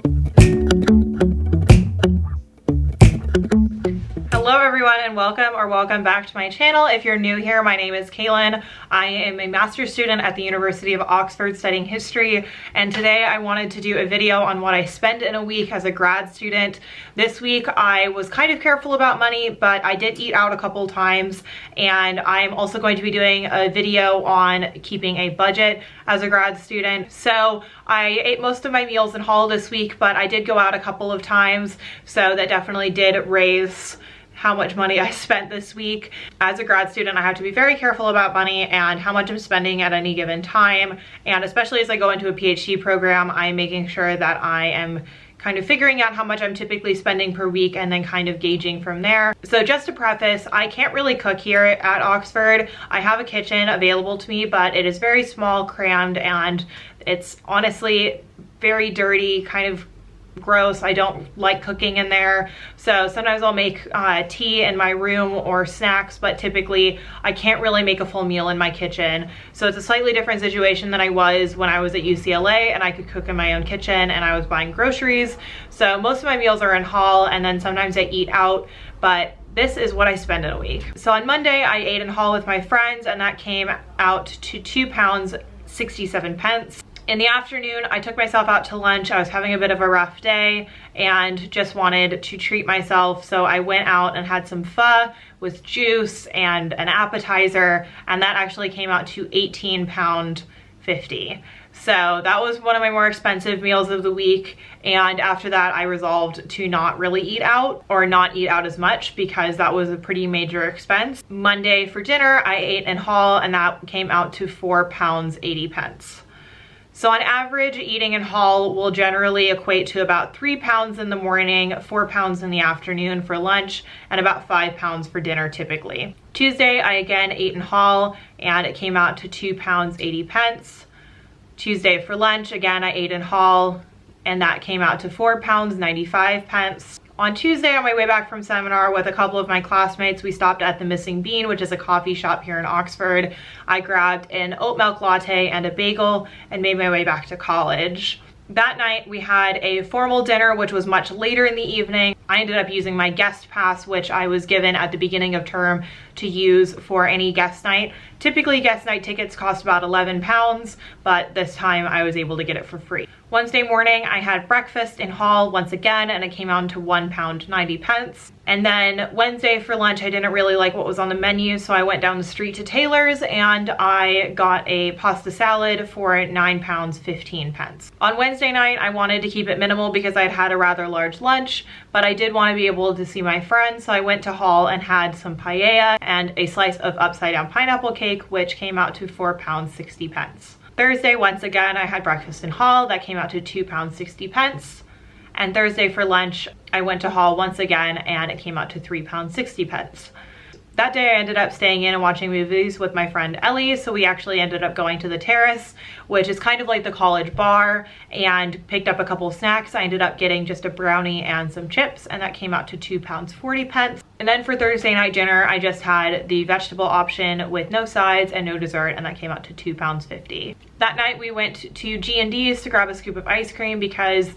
Hello everyone and welcome back to my channel. If you're new here, my name is Kaylin. I am a master's student at the University of Oxford studying history, and today I wanted to do a video on what I spend in a week as a grad student. This week I was kind of careful about money, but I did eat out a couple times, and I'm also going to be doing a video on keeping a budget as a grad student. So I ate most of my meals in hall this week, but I did go out a couple of times, so that definitely did raise how much money I spent this week. As a grad student, I have to be very careful about money and how much I'm spending at any given time. And especially as I go into a PhD program, I'm making sure that I am kind of figuring out how much I'm typically spending per week and then kind of gauging from there. So just to preface, I can't really cook here at Oxford. I have a kitchen available to me, but it is very small, crammed, and it's honestly very dirty, kind of gross. I don't like cooking in there. So sometimes I'll make tea in my room or snacks, but typically I can't really make a full meal in my kitchen. So it's a slightly different situation than I was when I was at UCLA and I could cook in my own kitchen and I was buying groceries. So most of my meals are in hall, and then sometimes I eat out, but this is what I spend in a week. So on Monday I ate in hall with my friends, and that came out to £2.67. In the afternoon, I took myself out to lunch. I was having a bit of a rough day and just wanted to treat myself. So I went out and had some pho with juice and an appetizer, and that actually came out to £18.50. So that was one of my more expensive meals of the week. And after that, I resolved to not really eat out, or not eat out as much, because that was a pretty major expense. Monday for dinner, I ate in hall, and that came out to £4.80. So on average, eating in hall will generally equate to about £3 in the morning, £4 in the afternoon for lunch, and about £5 for dinner typically. Tuesday, I again ate in hall, and it came out to £2.80. Tuesday for lunch, again, I ate in hall, and that came out to £4.95. On Tuesday, on my way back from seminar with a couple of my classmates, we stopped at the Missing Bean, which is a coffee shop here in Oxford. I grabbed an oat milk latte and a bagel and made my way back to college. That night, we had a formal dinner, which was much later in the evening. I ended up using my guest pass, which I was given at the beginning of term to use for any guest night. Typically, guest night tickets cost about £11, but this time I was able to get it for free. Wednesday morning, I had breakfast in hall once again, and it came out to £1.90. And then Wednesday for lunch, I didn't really like what was on the menu, so I went down the street to Taylor's and I got a pasta salad for £9.15. On Wednesday night, I wanted to keep it minimal because I'd had a rather large lunch, but I did want to be able to see my friends, so I went to hall and had some paella and a slice of upside down pineapple cake, which came out to £4.60. Thursday, once again, I had breakfast in hall. That came out to £2.60. And Thursday for lunch, I went to hall once again, and it came out to £3.60. That day I ended up staying in and watching movies with my friend Ellie, so we actually ended up going to the Terrace, which is kind of like the college bar, and picked up a couple snacks. I ended up getting just a brownie and some chips, and that came out to £2.40. And then for Thursday night dinner, I just had the vegetable option with no sides and no dessert, and that came out to £2.50. That night we went to G&D's to grab a scoop of ice cream because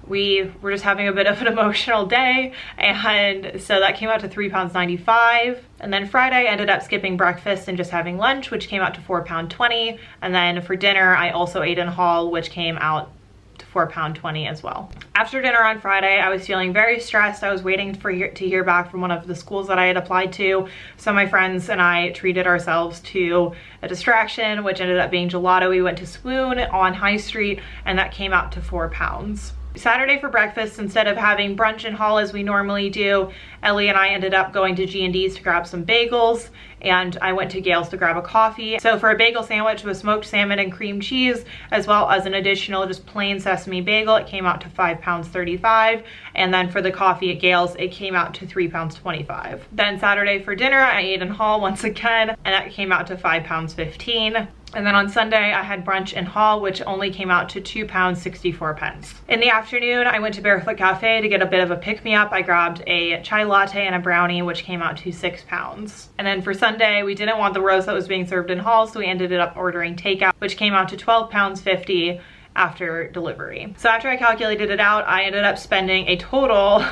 we were just having a bit of an emotional day, and so that came out to £3.95. And then Friday I ended up skipping breakfast and just having lunch, which came out to £4.20. And then for dinner I also ate in hall, which came out to £4.20 as well. After dinner on Friday, I was feeling very stressed. I was waiting to hear back from one of the schools that I had applied to. So my friends and I treated ourselves to a distraction, which ended up being gelato. We went to Swoon on High Street, and that came out to £4. Saturday for breakfast, instead of having brunch in hall as we normally do, Ellie and I ended up going to G&D's to grab some bagels, and I went to Gale's to grab a coffee. So for a bagel sandwich with smoked salmon and cream cheese, as well as an additional just plain sesame bagel, it came out to £5.35. And then for the coffee at Gale's, it came out to £3.25. Then Saturday for dinner, I ate in hall once again, and that came out to £5.15. And then on Sunday, I had brunch in hall, which only came out to £2.64. In the afternoon, I went to Barefoot Cafe to get a bit of a pick-me-up. I grabbed a chai latte and a brownie, which came out to £6. And then for Sunday, we didn't want the roast that was being served in hall, so we ended up ordering takeout, which came out to £12.50. after delivery. So after I calculated it out, I ended up spending a total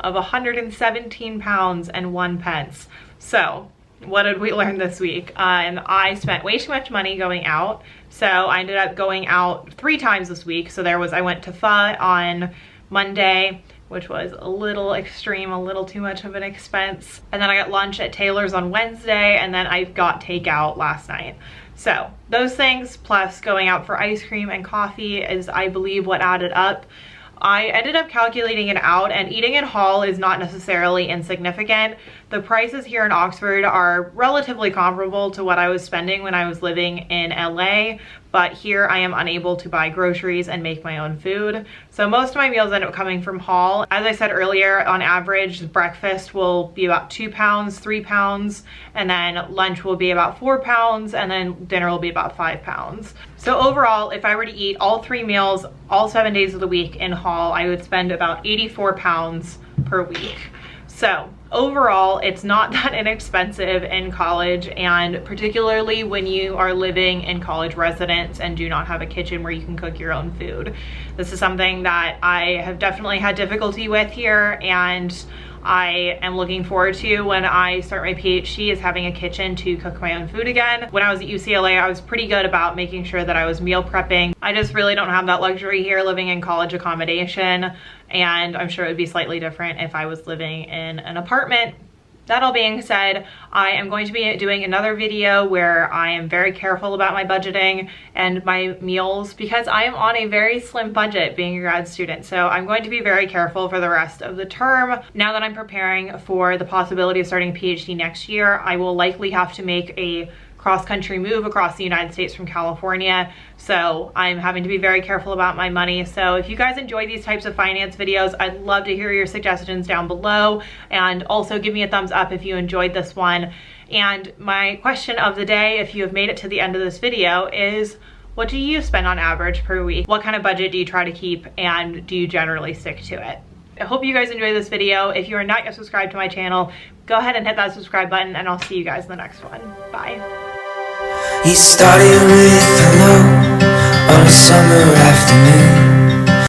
of 117 pounds and 1 pence. So what did we learn this week? I spent way too much money going out. So I ended up going out 3 times this week. So I went to Pho on Monday, which was a little extreme, a little too much of an expense. And then I got lunch at Taylor's on Wednesday, and then I got takeout last night. So those things plus going out for ice cream and coffee is, I believe, what added up. I ended up calculating it out, and eating in Hall is not necessarily insignificant. The prices here in Oxford are relatively comparable to what I was spending when I was living in LA, but here I am unable to buy groceries and make my own food. So most of my meals end up coming from Hall. As I said earlier, on average, breakfast will be about 2 pounds, 3 pounds, and then lunch will be about 4 pounds, and then dinner will be about 5 pounds. So overall, if I were to eat all 3 meals, all 7 days of the week in Hall, I would spend about 84 pounds per week. So overall, it's not that inexpensive in college, and particularly when you are living in college residence and do not have a kitchen where you can cook your own food. This is something that I have definitely had difficulty with here, and I am looking forward to when I start my PhD, is having a kitchen to cook my own food again. When I was at UCLA, I was pretty good about making sure that I was meal prepping. I just really don't have that luxury here living in college accommodation, and I'm sure it would be slightly different if I was living in an apartment. That all being said, I am going to be doing another video where I am very careful about my budgeting and my meals, because I am on a very slim budget being a grad student. So I'm going to be very careful for the rest of the term. Now that I'm preparing for the possibility of starting a PhD next year, I will likely have to make a cross-country move across the United States from California. So I'm having to be very careful about my money. So if you guys enjoy these types of finance videos, I'd love to hear your suggestions down below, and also give me a thumbs up if you enjoyed this one. And my question of the day, if you have made it to the end of this video, is what do you spend on average per week? What kind of budget do you try to keep, and do you generally stick to it? I hope you guys enjoyed this video. If you are not yet subscribed to my channel, go ahead and hit that subscribe button, and I'll see you guys in the next one. Bye. He started with hello on a summer afternoon.